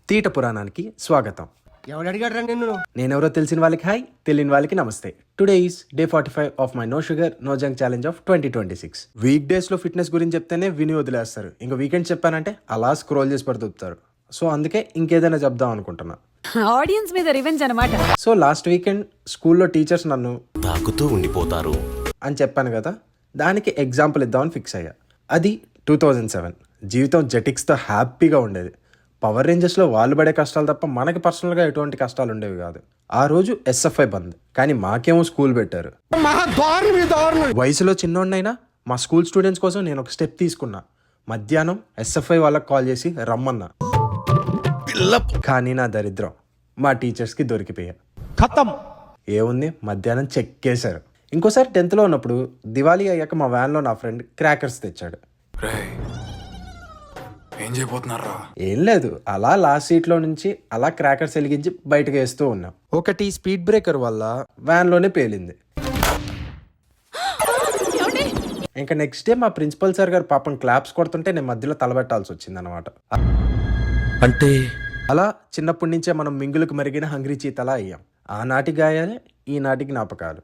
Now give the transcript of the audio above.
Theta పురాణానికి స్వాగతం. ఎవడు అడిగాడు నిన్ను? నేనెవరో తెలిసిన వాళ్ళకి హాయ్, తెలియని వాళ్ళకి నమస్తే. Today is day 45 of my no sugar no junk challenge of 2026. Week days లో ఫిట్నెస్ గురించి చెప్తేనే విని వదిలేస్తారు. ఇంకా వీకెండ్ చెప్పానంటే అలా స్క్రోల్ చేసి పడుతుంటారు. సో అందుకే ఇంకేదైనా చెప్దాం అనుకుంటున్నా. ఆడియన్స్ మీద రివెంజ్ అన్నమాట. సో లాస్ట్ వీకెండ్ స్కూల్లో టీచర్స్ నన్ను తాకుతూ ఉండిపోతారు అని చెప్పాను కదా, దానికి ఎగ్జాంపుల్ ఇద్దామని ఫిక్స్ అయ్యా. అది 2007. జీవితం జెటిక్స్తో హ్యాపీగా ఉండేది. పవర్ రేంజర్స్లో వాళ్ళు పడే కష్టాలు తప్ప మనకి పర్సనల్గా ఎటువంటి కష్టాలు ఉండేవి కాదు. ఆ రోజు ఎస్ఎఫ్ఐ బంద్, కానీ మాకేమో స్కూల్ పెట్టారు. వయసులో చిన్నోడినైనా మా స్కూల్ స్టూడెంట్స్ కోసం నేను ఒక స్టెప్ తీసుకున్నా. మధ్యాహ్నం ఎస్ఎఫ్ఐ వాళ్ళకి కాల్ చేసి రమ్మన్నా. కానీ నా దరిద్రం మా టీచర్స్కి దొరికిపోయా. ఏముంది, మధ్యాహ్నం చెక్కేశారు. ఇంకోసారి 10th లో ఉన్నప్పుడు దివాళీ అయ్యాక మా వ్యాన్లో నా ఫ్రెండ్ క్రాకర్స్ తెచ్చాడు. ఏం చేయబోతున్నారా? ఏం లేదు, అలా లాస్ట్ సీట్లో నుంచి అలా క్రాకర్స్ వెలిగించి బయటకు వేస్తూ ఉన్నాం. ఒకటి స్పీడ్ బ్రేకర్ వల్ల వ్యాన్లోనే పేలింది. ఇంకా నెక్స్ట్ డే మా ప్రిన్సిపల్ సార్ గారు పాపం క్లాప్స్ కొడుతుంటే నేను మధ్యలో తలబెట్టాల్సి వచ్చింది అనమాట. అంటే అలా చిన్నప్పటి నుంచే మనం మింగులకు మరిగిన హంగ్రీ చీతలా అయ్యాం. ఆనాటి గాయాలే ఈనాటి జ్ఞాపకాలు.